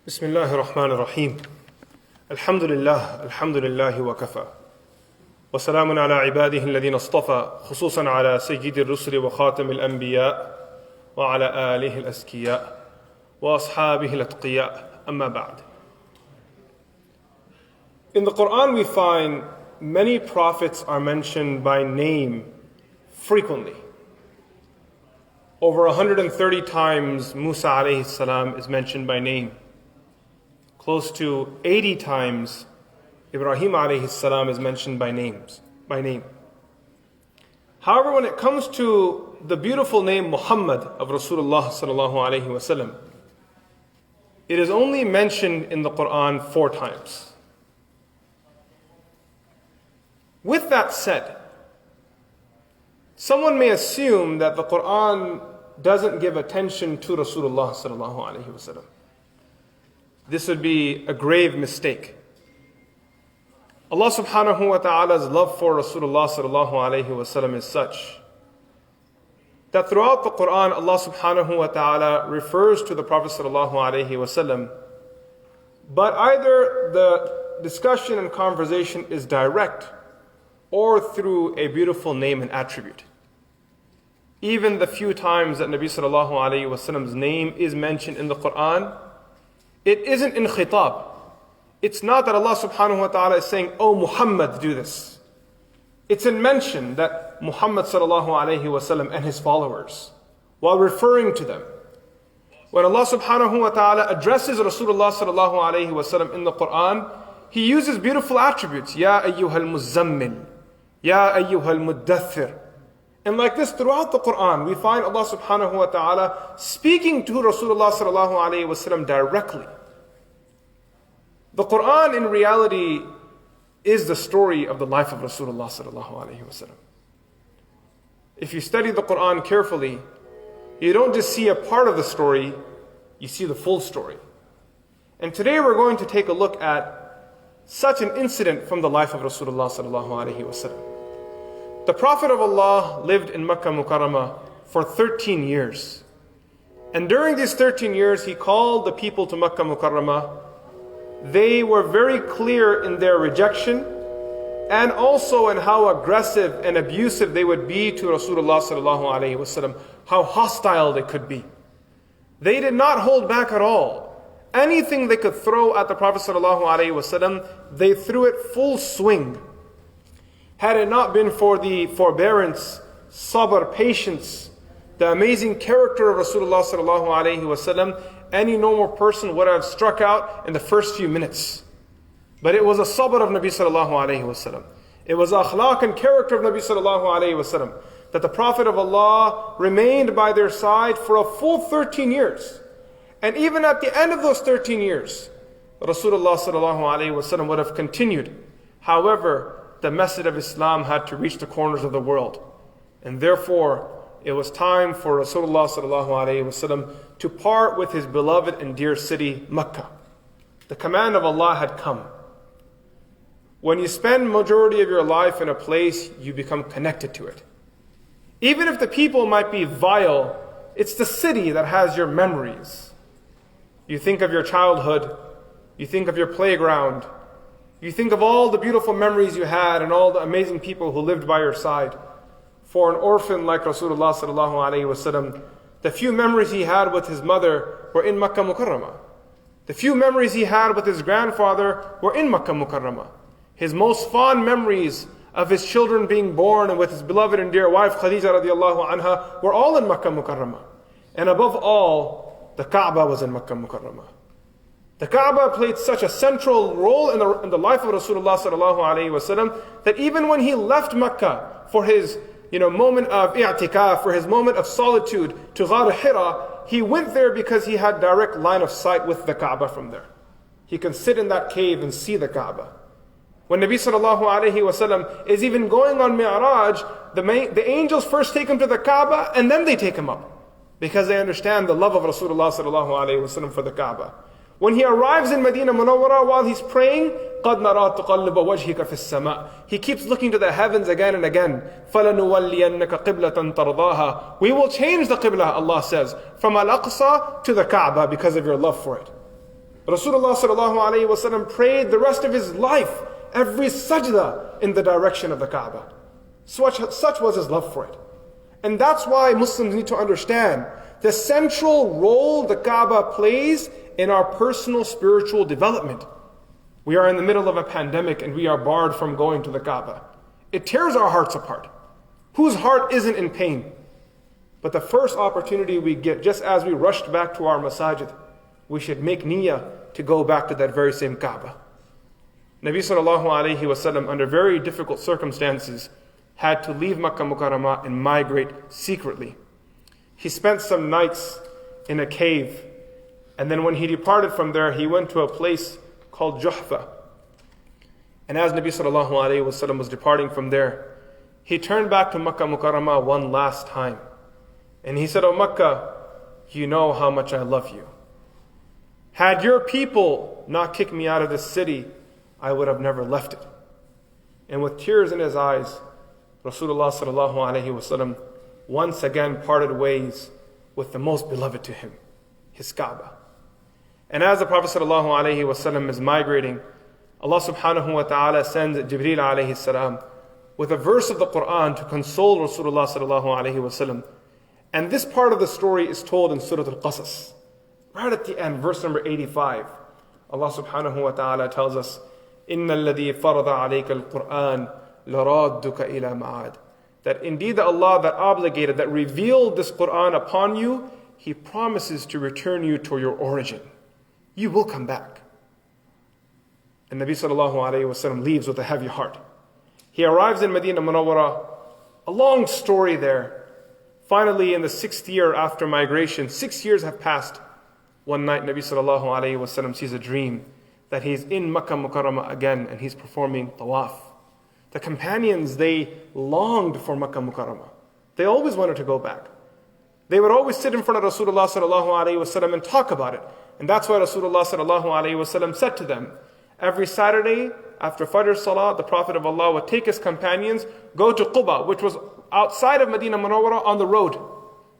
بسم الله الرحمن الرحيم الحمد لله وكفى وسلام على عباده الذين اصطفى خصوصا على سيد الرسل وخاتم الأنبياء وعلى آله الأزكياء وأصحابه الأتقياء أما بعد. In the Quran we find many prophets are mentioned by name frequently. Over 130 times Musa alayhi salam is mentioned by name. Close to 80 times Ibrahim alayhi salam is mentioned by name. However, when it comes to the beautiful name Muhammad of Rasulullah sallallahu alayhi wasallam, it is only mentioned in the Quran 4 times. With that said, someone may assume that the Quran doesn't give attention to Rasulullah sallallahu alayhi wasallam. This would be a grave mistake. Allah subhanahu wa ta'ala's love for Rasulullah sallallahu alayhi wasallam is such that throughout the Quran, Allah subhanahu wa ta'ala refers to the Prophet sallallahu alayhi wasallam, but either the discussion and conversation is direct or through a beautiful name and attribute. Even the few times that Nabi sallallahu alayhi wasallam's name is mentioned in the Quran, it isn't in khitab. It's not that Allah subhanahu wa ta'ala is saying, "Oh Muhammad, do this." It's in mention that Muhammad sallallahu alayhi wasallam and his followers, while referring to them. When Allah subhanahu wa ta'ala addresses Rasulullah sallallahu alayhi wasallam in the Quran, He uses beautiful attributes. Ya ayyuhal muzammil, Ya ayyuhal muddathir. And like this throughout the Quran, we find Allah subhanahu wa ta'ala speaking to Rasulullah sallallahu alayhi wasallam directly. The Quran in reality is the story of the life of Rasulullah sallallahu alayhi wasallam. If you study the Quran carefully, you don't just see a part of the story, you see the full story. And today we're going to take a look at such an incident from the life of Rasulullah sallallahu alayhi wasallam. The Prophet of Allah lived in Makkah Mukarramah for 13 years. And during these 13 years, he called the people to Makkah Mukarramah. They were very clear in their rejection and also in how aggressive and abusive they would be to Rasulullah sallallahu alayhi wasallam, how hostile they could be. They did not hold back at all. Anything they could throw at the Prophet sallallahu alayhi wasallam, they threw it full swing. Had it not been for the forbearance, sabr, patience, the amazing character of Rasulullah sallallahu alayhi wasallam, any normal person would have struck out in the first few minutes. But it was a sabr of Nabi sallallahu alayhi wasallam. It was akhlaq and character of Nabi sallallahu alayhi wasallam that the Prophet of Allah remained by their side for a full 13 years. And even at the end of those 13 years, Rasulullah sallallahu alayhi wasallam would have continued. However, the message of Islam had to reach the corners of the world. And therefore, it was time for Rasulullah sallallahu alayhi wasallam to part with his beloved and dear city, Makkah. The command of Allah had come. When you spend majority of your life in a place, you become connected to it. Even if the people might be vile, it's the city that has your memories. You think of your childhood, you think of your playground, you think of all the beautiful memories you had and all the amazing people who lived by your side. For an orphan like Rasulullah sallallahu alayhi wasallam, the few memories he had with his mother were in Makkah Mukarramah. The few memories he had with his grandfather were in Makkah Mukarramah. His most fond memories of his children being born and with his beloved and dear wife Khadija radiallahu anha were all in Makkah Mukarramah. And above all, the Kaaba was in Makkah Mukarramah. The Kaaba played such a central role in the life of Rasulullah sallallahu alayhi wasallam that even when he left Makkah for his moment of i'tikaf, for his moment of solitude to Ghar Hira, he went there because he had direct line of sight with the Kaaba from there. He can sit in that cave and see the Kaaba. When Nabi sallallahu alayhi wasallam is even going on Mi'raj, the angels first take him to the Kaaba and then they take him up because they understand the love of Rasulullah sallallahu alayhi wasallam for the Kaaba. When he arrives in Medina Munawwara while he's praying, قَدْ نَرَى تُقَلِّبَ وَجْهِكَ فِي السَّمَاءِ. He keeps looking to the heavens again and again. فَلَنُوَلِّيَنَّكَ قِبْلَةً تَرْضَاهَا. We will change the qibla, Allah says, from Al-Aqsa to the Kaaba because of your love for it. Rasulullah sallallahu alayhi wa sallam prayed the rest of his life, every sajda in the direction of the Kaaba. Such was his love for it. And that's why Muslims need to understand the central role the Kaaba plays in our personal spiritual development. We are in the middle of a pandemic and we are barred from going to the Kaaba. It tears our hearts apart. Whose heart isn't in pain? But the first opportunity we get, just as we rushed back to our masajid, we should make niyyah to go back to that very same Kaaba. Nabi sallallahu alayhi wasallam, under very difficult circumstances, had to leave Makkah Mukarramah and migrate secretly. He spent some nights in a cave, and then when he departed from there, he went to a place called Juhfa. And as Nabi sallallahu alayhi wasallam was departing from there, he turned back to Makkah Mukarramah one last time. And he said, "O Makkah, you know how much I love you. Had your people not kicked me out of this city, I would have never left it." And with tears in his eyes, Rasulullah sallallahu alaihi wasallam once again parted ways with the most beloved to him, his Kaaba. And as the Prophet sallallahu alaihi wasallam is migrating, Allah subhanahu wa ta'ala sends Jibreel alayhi salam with a verse of the Quran to console Rasulullah sallallahu alaihi wasallam. And this part of the story is told in Surah Al-Qasas. Right at the end, verse number 85, Allah subhanahu wa ta'ala tells us, إِنَّ الَّذِي فَرَضَ عَلَيْكَ الْقُرْآنَ لَرَادُّكَ إِلَى مَعَادٍ. That indeed the Allah that obligated, that revealed this Quran upon you, He promises to return you to your origin. You will come back. And Nabi sallallahu alayhi wa sallam leaves with a heavy heart. He arrives in Medina Munawwara, a long story there. Finally, in the 6th year after migration, 6 years have passed. One night, Nabi sallallahu alayhi wa sallam sees a dream that he's in Makkah Mukarramah again and he's performing tawaf. The companions, they longed for Makkah Mukarramah. They always wanted to go back. They would always sit in front of Rasulullah sallallahu alayhi wa sallam and talk about it. And that's why Rasulullah sallallahu alayhi wa sallam said to them, every Saturday after Fajr Salah, the Prophet of Allah would take his companions, go to Quba, which was outside of Medina Munawwara on the road.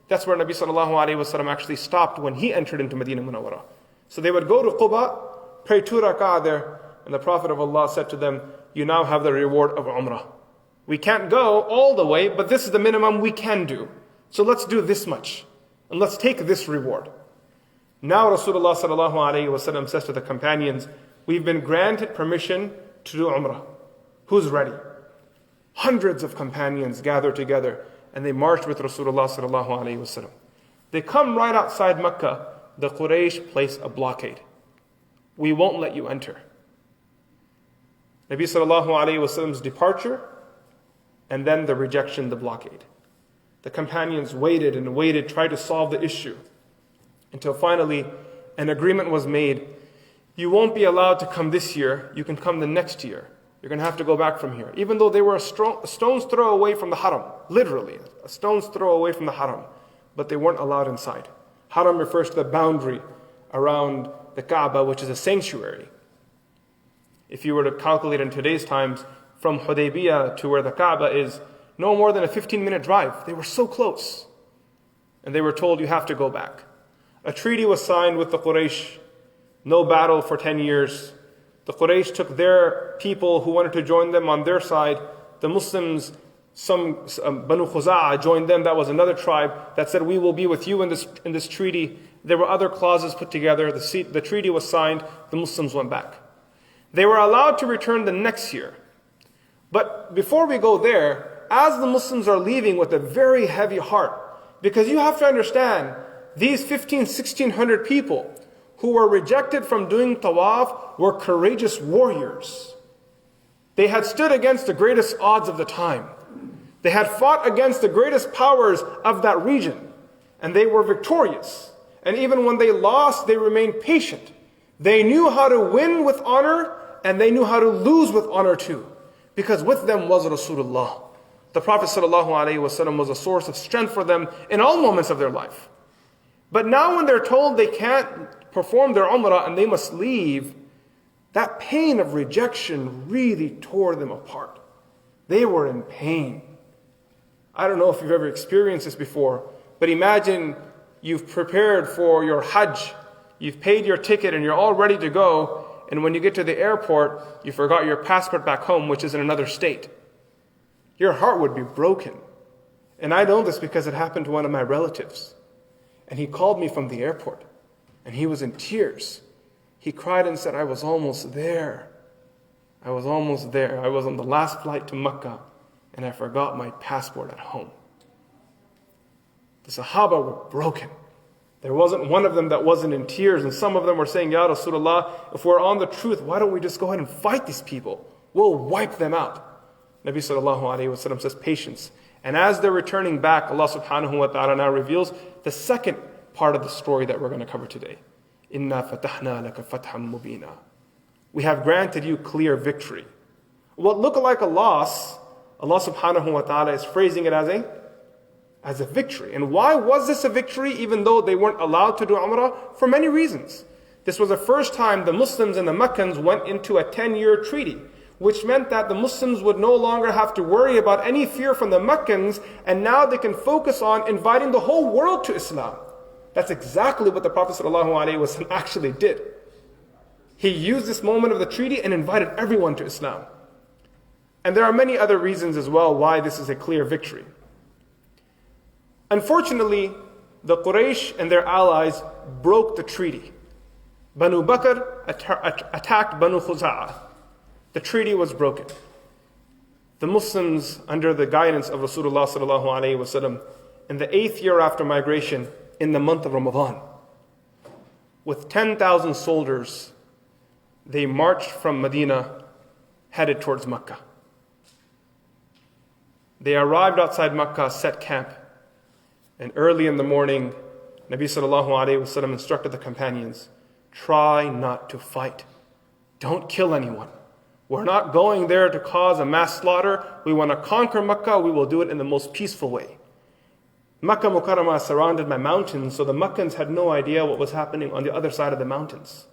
That's where Nabi sallallahu alayhi wa sallam actually stopped when he entered into Medina Munawwara. So they would go to Quba, pray 2 rak'ah there, and the Prophet of Allah said to them, you now have the reward of Umrah. We can't go all the way, but this is the minimum we can do. So let's do this much, and let's take this reward. Now Rasulullah sallallahu alayhi wa sallam says to the companions, we've been granted permission to do Umrah. Who's ready? Hundreds of companions gather together and they march with Rasulullah sallallahu alayhi wa sallam. They come right outside Makkah. The Quraysh place a blockade. We won't let you enter. Nabi sallallahu alayhi wa sallam's departure and then the rejection, the blockade. The companions waited and waited, tried to solve the issue until finally an agreement was made. You won't be allowed to come this year. You can come the next year. You're going to have to go back from here. Even though they were a stone's throw away from the haram. Literally, a stone's throw away from the haram. But they weren't allowed inside. Haram refers to the boundary around the Kaaba, which is a sanctuary. If you were to calculate in today's times, from Hudaybiyah to where the Kaaba is, no more than a 15-minute drive. They were so close. And they were told, you have to go back. A treaty was signed with the Quraysh. No battle for 10 years. The Quraysh took their people who wanted to join them on their side. The Muslims, some Banu Khuza'ah joined them. That was another tribe that said, we will be with you in this treaty. There were other clauses put together. The treaty was signed. The Muslims went back. They were allowed to return the next year. But before we go there, as the Muslims are leaving with a very heavy heart, because you have to understand, these 1,600 people who were rejected from doing tawaf were courageous warriors. They had stood against the greatest odds of the time. They had fought against the greatest powers of that region. And they were victorious. And even when they lost, they remained patient. They knew how to win with honor, and they knew how to lose with honor too. Because with them was Rasulullah. The Prophet ﷺ was a source of strength for them in all moments of their life. But now when they're told they can't perform their Umrah and they must leave, that pain of rejection really tore them apart. They were in pain. I don't know if you've ever experienced this before, but imagine you've prepared for your Hajj. you've paid your ticket and you're all ready to go, and when you get to the airport, you forgot your passport back home, which is in another state. Your heart would be broken. And I know this because it happened to one of my relatives. And he called me from the airport, and he was in tears. He cried and said, I was almost there. I was almost there. I was on the last flight to Makkah, and I forgot my passport at home. The Sahaba were broken. There wasn't one of them that wasn't in tears, and some of them were saying, Ya Rasulullah, if we're on the truth, why don't we just go ahead and fight these people? We'll wipe them out. Nabi sallallahu alayhi wa sallam says, patience. And as they're returning back, Allah subhanahu wa ta'ala now reveals the second part of the story that we're going to cover today. Inna fatahna laka fatham mubina. We have granted you clear victory. What looked like a loss, Allah subhanahu wa ta'ala is phrasing it as a victory. And why was this a victory even though they weren't allowed to do Umrah? For many reasons. This was the first time the Muslims and the Meccans went into a 10-year treaty, which meant that the Muslims would no longer have to worry about any fear from the Meccans, and now they can focus on inviting the whole world to Islam. That's exactly what the Prophet ﷺ actually did. He used this moment of the treaty and invited everyone to Islam. And there are many other reasons as well why this is a clear victory. Unfortunately, the Quraysh and their allies broke the treaty. Banu Bakr attacked Banu Khuza'ah. The treaty was broken. The Muslims, under the guidance of Rasulullah sallallahu alaihi wasallam, in the 8th year after migration, in the month of Ramadan, with 10,000 soldiers, they marched from Medina, headed towards Makkah. They arrived outside Makkah, set camp, and early in the morning, Nabi sallallahu alaihi wasallam instructed the companions, try not to fight. Don't kill anyone. We're not going there to cause a mass slaughter. We want to conquer Makkah. We will do it in the most peaceful way. Makkah Mukarramah is surrounded by mountains, so the Meccans had no idea what was happening on the other side of the mountains.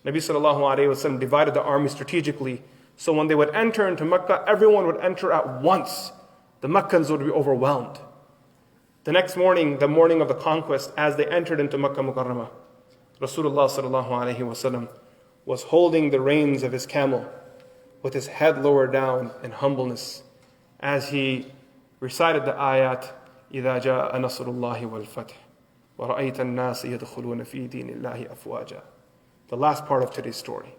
Nabi sallallahu alaihi wasallam divided the army strategically, so when they would enter into Makkah, everyone would enter at once. The Meccans would be overwhelmed. The next morning, the morning of the conquest, as they entered into Makkah Mukarramah, Rasulullah sallallahu alaihi wasallam was holding the reins of his camel with his head lowered down in humbleness as he recited the ayat, إِذَا جَاءَ نَصْرُ اللَّهِ وَالْفَتْحِ وَرَأَيْتَ النَّاسِ يَدْخُلُونَ فِي دِينِ اللَّهِ أَفْوَاجًا. The last part of today's story.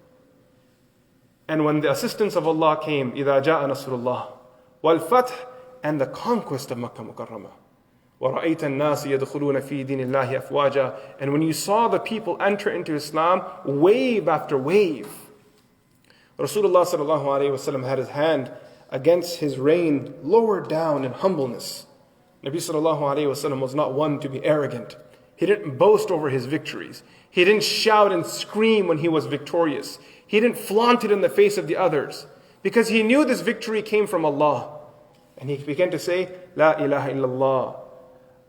And when the assistance of Allah came, إِذَا جَاءَ نَصْرُ اللَّهِ وَالْفَتْحِ, and the conquest of Makkah Mukarramah, وَرَأَيْتَ النَّاسِ يَدْخُلُونَ فِي دِينِ اللَّهِ أَفْوَاجًا, and when you saw the people enter into Islam, wave after wave, Rasulullah sallallahu alaihi wasallam had his hand against his rein, lowered down in humbleness. Nabi sallallahu alaihi wasallam was not one to be arrogant. He didn't boast over his victories. He didn't shout and scream when he was victorious. He didn't flaunt it in the face of the others, because he knew this victory came from Allah. And he began to say, La ilaha illallah,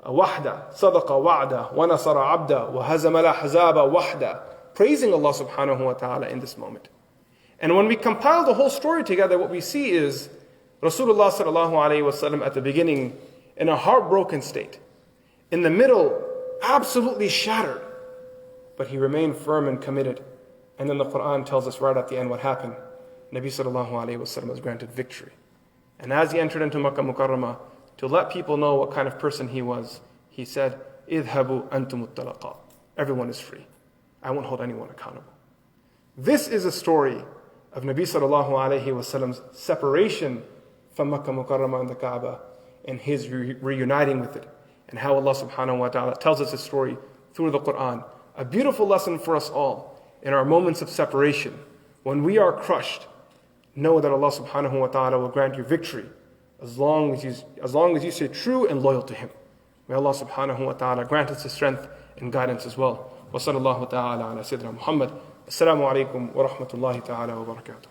wahda, sadaqa wa'da, wa nasara abda, wa hazama al-ahzaba wahda, praising Allah subhanahu wa ta'ala in this moment. And when we compile the whole story together, what we see is Rasulullah sallallahu alaihi wasallam at the beginning in a heartbroken state, in the middle absolutely shattered, but he remained firm and committed. And then the Quran tells us right at the end what happened. Nabi sallallahu alaihi wasallam was granted victory. And as he entered into Makkah Mukarramah, to let people know what kind of person he was, he said, "Idhabu antum at-talaqa." Everyone is free. I won't hold anyone accountable. This is a story of Nabi sallallahu alaihi wasallam's separation from Makkah Mukarramah and the Kaaba, and his reuniting with it, and how Allah subhanahu wa ta'ala tells us his story through the Quran. A beautiful lesson for us all in our moments of separation. When we are crushed, know that Allah subhanahu wa ta'ala will grant you victory as long as you stay true and loyal to Him. May Allah subhanahu wa ta'ala grant us the strength and guidance as well. Wa sallallahu ta'ala ala Sayyidina Muhammad. Assalamu alaikum wa rahmatullahi ta'ala wa barakatuh.